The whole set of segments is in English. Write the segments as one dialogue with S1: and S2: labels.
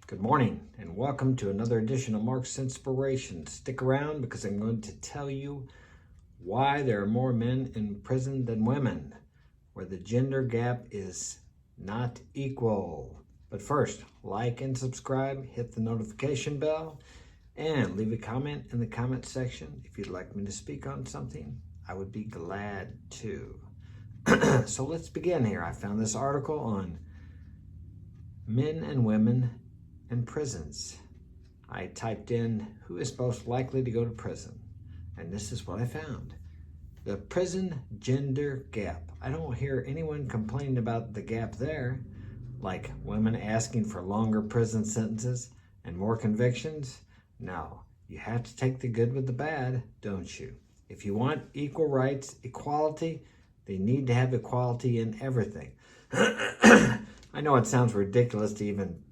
S1: Good morning and welcome to another edition of Mark's Inspiration. Stick around because I'm going to tell you why there are more men in prison than women, where the gender gap is not equal. But first, like and subscribe, hit the notification bell, and leave a comment in the comment section. If you'd like me to speak on something, I would be glad to. So let's begin here. I found this article on men and women and prisons. I typed in who is most likely to go to prison, and this is what I found. The prison gender gap. I don't hear anyone complaining about the gap there, like women asking for longer prison sentences and more convictions. No, you have to take the good with the bad, don't you? If you want equal rights, equality, they need to have equality in everything. I know it sounds ridiculous to even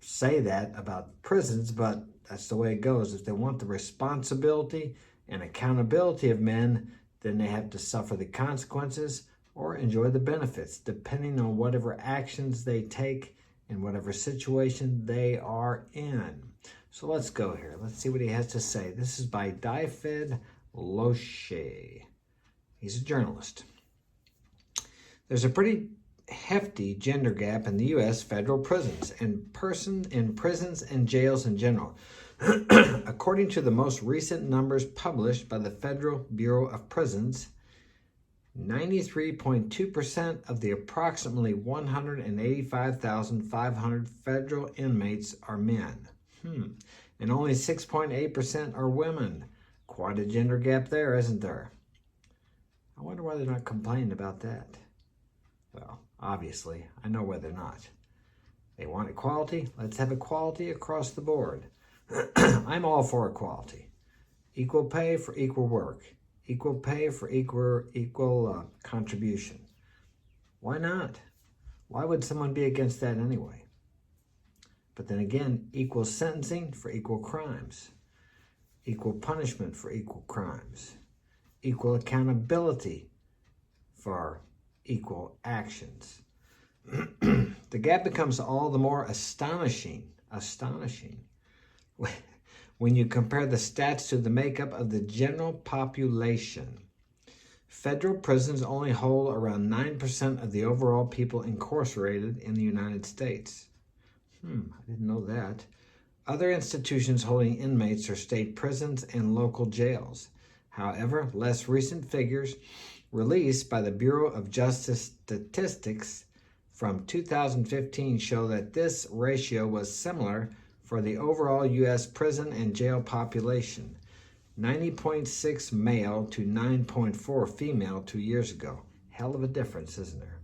S1: say that about prisons, but that's the way it goes. If they want the responsibility and accountability of men, then they have to suffer the consequences or enjoy the benefits, depending on whatever actions they take in whatever situation they are in. So let's go here. Let's see what he has to say. This is by Daifed Loche. He's a journalist. There's a pretty hefty gender gap in the U.S. federal prisons and prisons and jails in general. According to the most recent numbers published by the Federal Bureau of Prisons, 93.2% of the approximately 185,500 federal inmates are men. And only 6.8% are women. Quite a gender gap there, isn't there? I wonder why they're not complaining about that. Well, obviously, I know why they're not. They want equality. Let's have equality across the board. I'm all for equality. Equal pay for equal work. Equal pay for equal contribution. Why not? Why would someone be against that anyway? But then again, equal sentencing for equal crimes. Equal punishment for equal crimes. Equal accountability for equal actions. The gap becomes all the more astonishing when you compare the stats to the makeup of the general population. Federal prisons only hold around 9% of the overall people incarcerated in the United States. I didn't know that. Other institutions holding inmates are state prisons and local jails. However, less recent figures released by the Bureau of Justice Statistics from 2015 show that this ratio was similar for the overall U.S. prison and jail population, 90.6 male to 9.4 female 2 years ago. Hell of a difference, isn't there?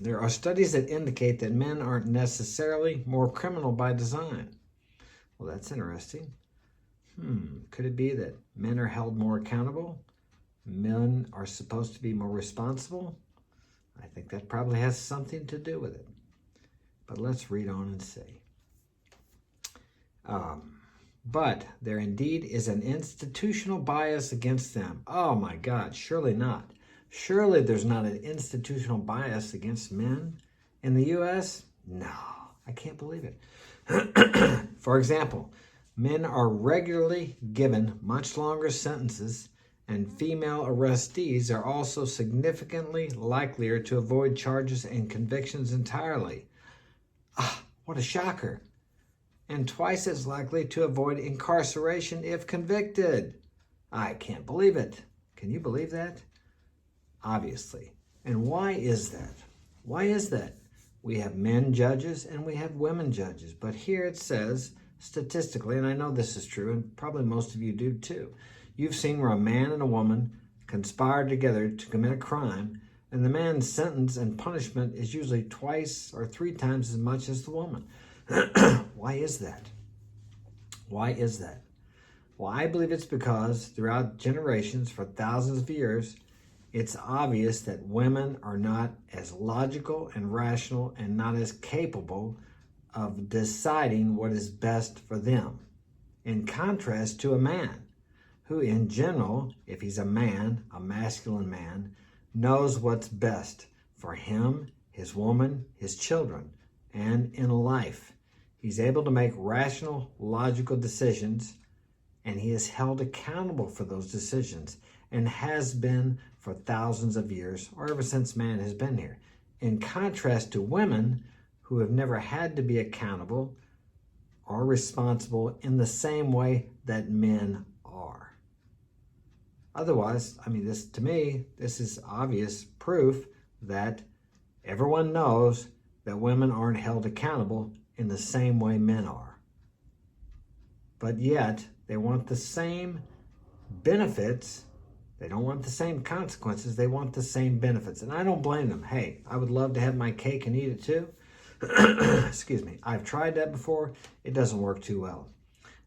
S1: There are studies that indicate that men aren't necessarily more criminal by design. Well, that's interesting. Could it be that men are held more accountable? Men are supposed to be more responsible? I think that probably has something to do with it. But let's read on and see. But there indeed is an institutional bias against them. Oh my God, surely not. Surely there's not an institutional bias against men in the U.S.? No, I can't believe it. For example, men are regularly given much longer sentences, and female arrestees are also significantly likelier to avoid charges and convictions entirely. What a shocker. And twice as likely to avoid incarceration if convicted. I can't believe it. Can you believe that? Obviously. And why is that? Why is that? We have men judges and we have women judges, but here it says, statistically, and I know this is true, and probably most of you do too, you've seen where a man and a woman conspire together to commit a crime, and the man's sentence and punishment is usually twice or 3 times as much as the woman. Why is that? Why is that? Well, I believe it's because throughout generations, for thousands of years, it's obvious that women are not as logical and rational and not as capable of deciding what is best for them, in contrast to a man who, in general, if he's a man, a masculine man, knows what's best for him, his woman, his children, and in life. He's able to make rational, logical decisions, and he is held accountable for those decisions and has been for thousands of years or ever since man has been here. In contrast to women who have never had to be accountable or responsible in the same way that men are. Otherwise, to me, this is obvious proof that everyone knows that women aren't held accountable in the same way men are. But yet, they want the same benefits. They don't want the same consequences. They want the same benefits. And I don't blame them. Hey, I would love to have my cake and eat it too. Excuse me. I've tried that before. It doesn't work too well.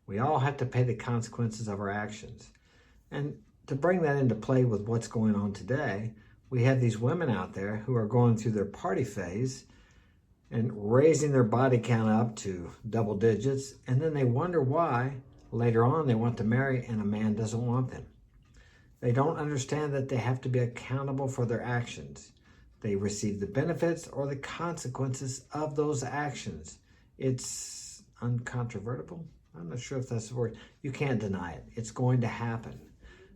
S1: We all have to pay the consequences of our actions. And to bring that into play with what's going on today, we have these women out there who are going through their party phase and raising their body count up to double digits, and then they wonder why later on they want to marry and a man doesn't want them. They don't understand that they have to be accountable for their actions. They receive the benefits or the consequences of those actions. It's uncontrovertible. I'm not sure if that's the word. You can't deny it. It's going to happen.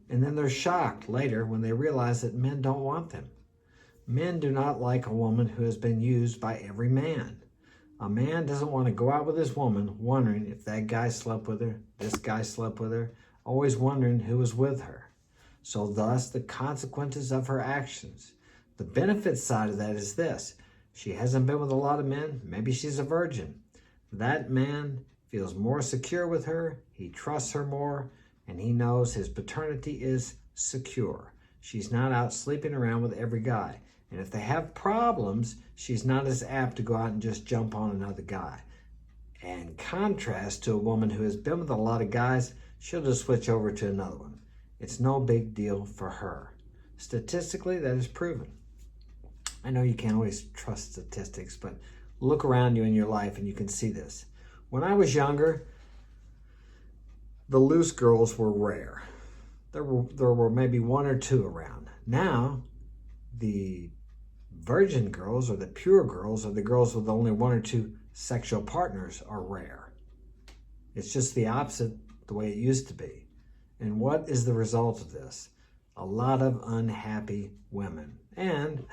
S1: And then they're shocked later when they realize that men don't want them. Men do not like a woman who has been used by every man. A man doesn't want to go out with his woman wondering if that guy slept with her, this guy slept with her, always wondering who was with her. So thus, the consequences of her actions. The benefit side of that is this. She hasn't been with a lot of men. Maybe she's a virgin. That man feels more secure with her. He trusts her more, and he knows his paternity is secure. She's not out sleeping around with every guy. And if they have problems, she's not as apt to go out and just jump on another guy. In contrast to a woman who has been with a lot of guys, she'll just switch over to another one. It's no big deal for her. Statistically, that is proven. I know you can't always trust statistics, but look around you in your life and you can see this. When I was younger, the loose girls were rare. There were maybe one or two around. Now, the virgin girls or the pure girls or the girls with only one or two sexual partners are rare. It's just the opposite the way it used to be. And what is the result of this? A lot of unhappy women and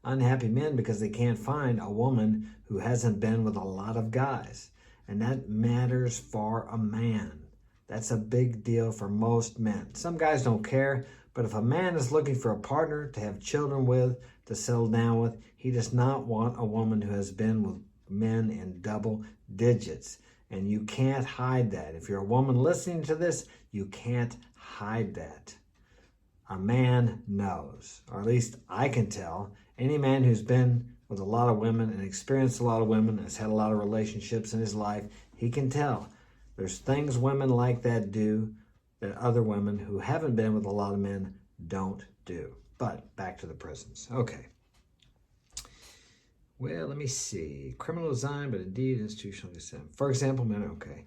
S1: unhappy men because they can't find a woman who hasn't been with a lot of guys. And that matters for a man. That's a big deal for most men. Some guys don't care, but if a man is looking for a partner to have children with, to settle down with, he does not want a woman who has been with men in double digits. And you can't hide that. If you're a woman listening to this, you can't hide that. A man knows, or at least I can tell. Any man who's been with a lot of women and experienced a lot of women, has had a lot of relationships in his life, he can tell. There's things women like that do that other women who haven't been with a lot of men don't do. But back to the prisons. Okay. Well, let me see. Criminal design, but indeed institutional consent. For example, men, okay.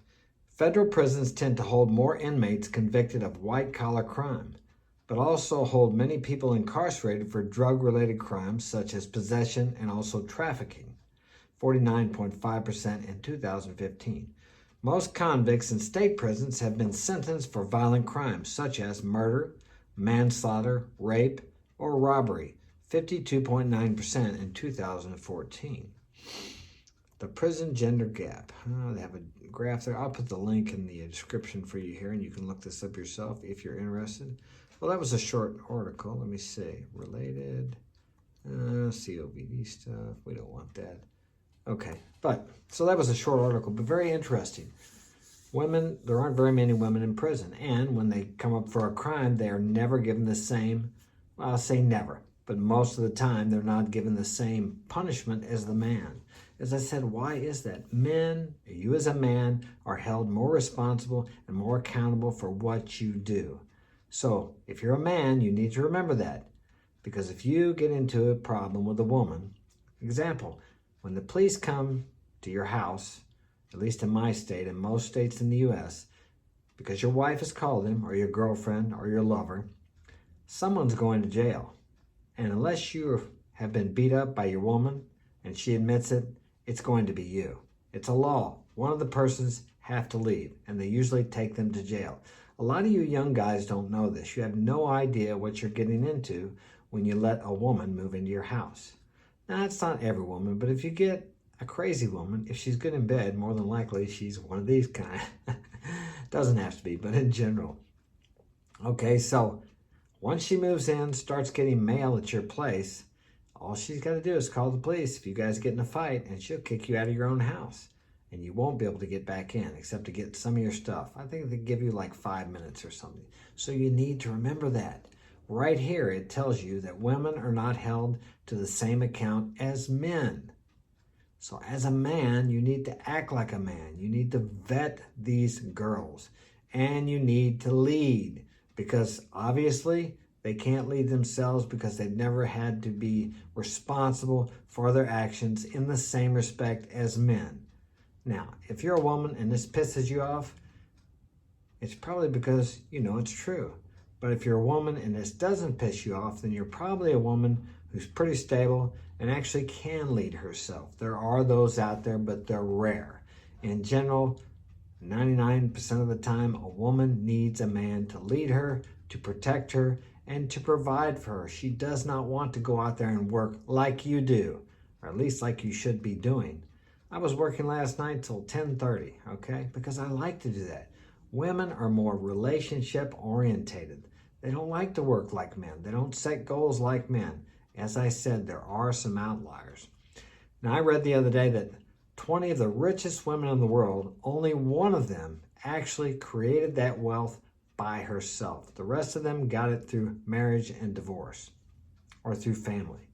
S1: Federal prisons tend to hold more inmates convicted of white-collar crime, but also hold many people incarcerated for drug-related crimes such as possession and also trafficking, 49.5% in 2015. Most convicts in state prisons have been sentenced for violent crimes such as murder, manslaughter, rape, or robbery, 52.9% in 2014. The prison gender gap. They have a graph there. I'll put the link in the description for you here, and you can look this up yourself if you're interested. Well, that was a short article. Let me see. Related. COVD stuff. We don't want that. Okay. So that was a short article, but very interesting. Women, there aren't very many women in prison. And when they come up for a crime, they are never given the same, well, I'll say never, but most of the time they're not given the same punishment as the man. As I said, why is that? Men, you as a man, are held more responsible and more accountable for what you do. So if you're a man, you need to remember that. Because if you get into a problem with a woman, example, when the police come to your house, at least in my state and most states in the U.S., because your wife has called him or your girlfriend or your lover, someone's going to jail. And unless you have been beat up by your woman and she admits it, it's going to be you. It's a law. One of the persons have to leave, and they usually take them to jail. A lot of you young guys don't know this. You have no idea what you're getting into when you let a woman move into your house. Now, it's not every woman, but if you get a crazy woman, if she's good in bed, more than likely she's one of these kind. Doesn't have to be, but in general. Okay, so once she moves in, starts getting mail at your place, all she's got to do is call the police if you guys get in a fight, and she'll kick you out of your own house. And you won't be able to get back in except to get some of your stuff. I think they give you like 5 minutes or something. So you need to remember that. Right here, it tells you that women are not held to the same account as men. So as a man, you need to act like a man. You need to vet these girls. And you need to lead. Because obviously, they can't lead themselves because they've never had to be responsible for their actions in the same respect as men. Now, if you're a woman and this pisses you off, it's probably because you know it's true. But if you're a woman and this doesn't piss you off, then you're probably a woman who's pretty stable and actually can lead herself. There are those out there, but they're rare. In general, 99% of the time, a woman needs a man to lead her, to protect her, and to provide for her. She does not want to go out there and work like you do, or at least like you should be doing. I was working last night till 10:30, okay? Because I like to do that. Women are more relationship orientated. They don't like to work like men. They don't set goals like men. As I said, there are some outliers. Now, I read the other day that 20 of the richest women in the world, only one of them actually created that wealth by herself. The rest of them got it through marriage and divorce or through family.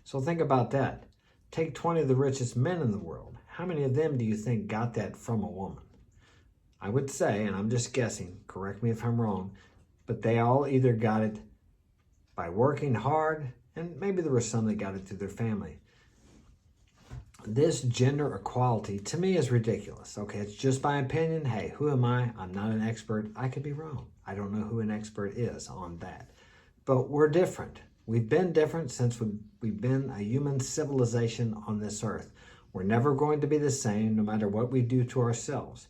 S1: So think about that. Take 20 of the richest men in the world. How many of them do you think got that from a woman? I would say, and I'm just guessing, correct me if I'm wrong, but they all either got it by working hard, and maybe there were some that got it through their family. This gender equality, to me, is ridiculous. Okay, it's just my opinion. Hey, who am I? I'm not an expert. I could be wrong. I don't know who an expert is on that. But we're different. We've been different since we've been a human civilization on this earth. We're never going to be the same no matter what we do to ourselves.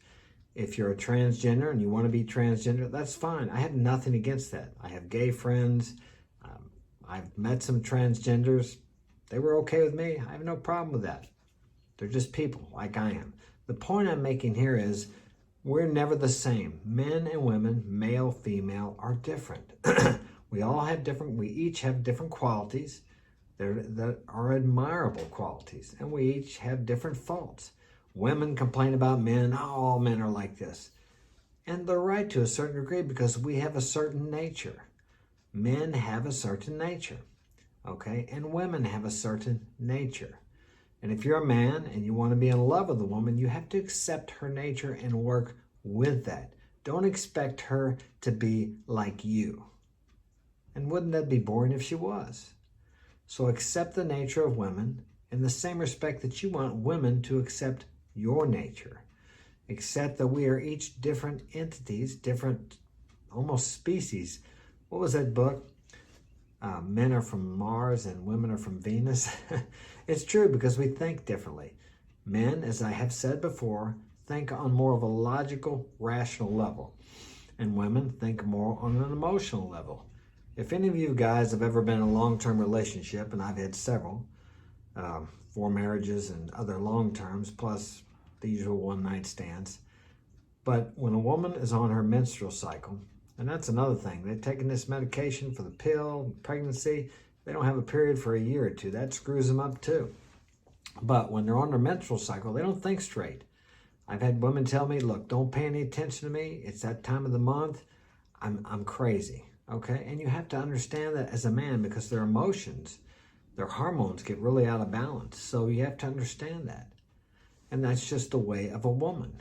S1: If you're a transgender and you want to be transgender, that's fine. I have nothing against that. I have gay friends. I've met some transgenders. They were okay with me. I have no problem with that. They're just people like I am. The point I'm making here is we're never the same. Men and women, male, female, are different. We each have different qualities that are admirable qualities, and we each have different faults. Women complain about men, oh, all men are like this. And they're right to a certain degree because we have a certain nature. Men have a certain nature, okay? And women have a certain nature. And if you're a man and you want to be in love with a woman, you have to accept her nature and work with that. Don't expect her to be like you. And wouldn't that be boring if she was? So accept the nature of women in the same respect that you want women to accept your nature. Accept that we are each different entities, different almost species. What was that book? Men are from Mars and women are from Venus. It's true because we think differently. Men, as I have said before, think on more of a logical, rational level. And women think more on an emotional level. If any of you guys have ever been in a long-term relationship, and I've had several, 4 marriages and other long terms, plus the usual one-night stands. But when a woman is on her menstrual cycle, and that's another thing, they're taking this medication for the pill, pregnancy, they don't have a period for a year or two. That screws them up too. But when they're on their menstrual cycle, they don't think straight. I've had women tell me, look, don't pay any attention to me. It's that time of the month. I'm crazy, okay? And you have to understand that as a man because their emotions, their hormones get really out of balance. So you have to understand that. And that's just the way of a woman.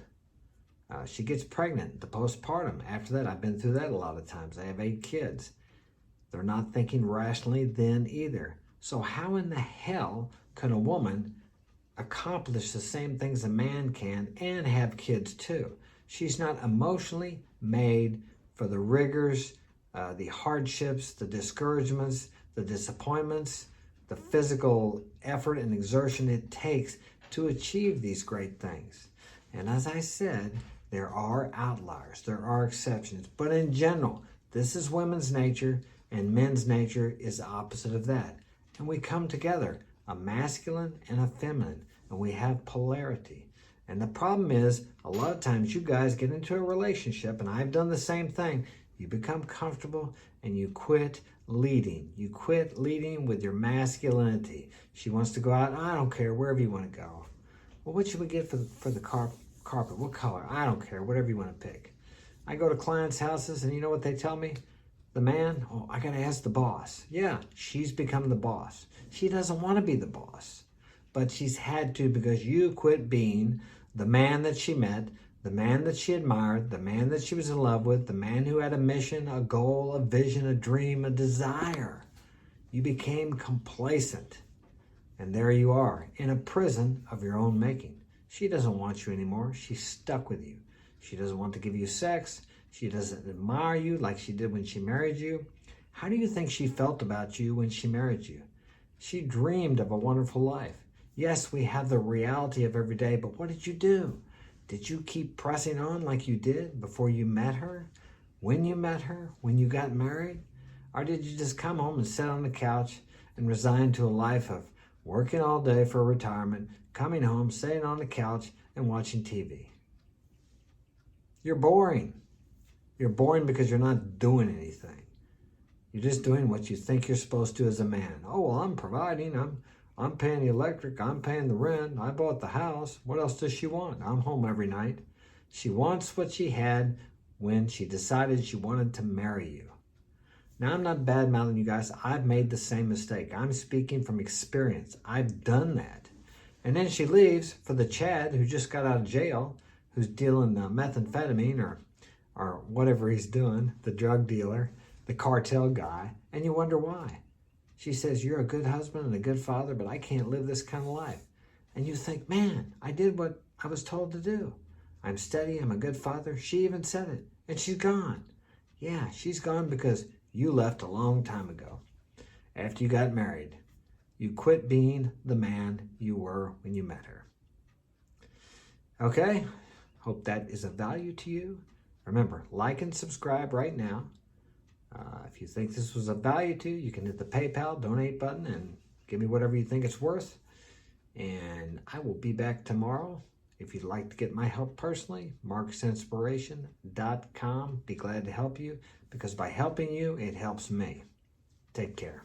S1: She gets pregnant, the postpartum. After that, I've been through that a lot of times. I have 8 kids. They're not thinking rationally then either. So how in the hell can a woman accomplish the same things a man can and have kids too? She's not emotionally made for the rigors, the hardships, the discouragements, the disappointments, the physical effort and exertion it takes to achieve these great things. And as I said, there are outliers, there are exceptions, but in general, this is women's nature, and men's nature is the opposite of that. And we come together, a masculine and a feminine, and we have polarity. And the problem is, a lot of times you guys get into a relationship, and I've done the same thing. You become comfortable and you quit leading. You quit leading with your masculinity. She wants to go out, I don't care, wherever you want to go. Well, what should we get for the carpet? What color? I don't care, whatever you want to pick. I go to clients' houses, and you know what they tell me? The man, oh, I got to ask the boss. Yeah, she's become the boss. She doesn't want to be the boss, but she's had to because you quit being the man that she met, the man that she admired, the man that she was in love with, the man who had a mission, a goal, a vision, a dream, a desire. You became complacent, and there you are in a prison of your own making. She doesn't want you anymore. She's stuck with you. She doesn't want to give you sex. She doesn't admire you like she did when she married you. How do you think she felt about you when she married you? She dreamed of a wonderful life. Yes, we have the reality of every day, but what did you do? Did you keep pressing on like you did before you met her? When you met her? When you got married? Or did you just come home and sit on the couch and resign to a life of working all day for retirement, coming home, sitting on the couch, and watching TV? You're boring. You're boring because you're not doing anything. You're just doing what you think you're supposed to as a man. Oh, well, I'm providing. I'm paying the electric. I'm paying the rent. I bought the house. What else does she want? I'm home every night. She wants what she had when she decided she wanted to marry you. Now, I'm not bad-mouthing you guys. I've made the same mistake. I'm speaking from experience. I've done that. And then she leaves for the Chad who just got out of jail, who's dealing methamphetamine or whatever he's doing, the drug dealer, the cartel guy, and you wonder why. She says, you're a good husband and a good father, but I can't live this kind of life. And you think, man, I did what I was told to do. I'm steady, I'm a good father. She even said it, and she's gone. Yeah, she's gone because you left a long time ago. After you got married, you quit being the man you were when you met her. Okay, hope that is of value to you. Remember, like and subscribe right now. If you think this was of value to you, you can hit the PayPal donate button and give me whatever you think it's worth. And I will be back tomorrow. If you'd like to get my help personally, marksinspiration.com. Be glad to help you because by helping you, it helps me. Take care.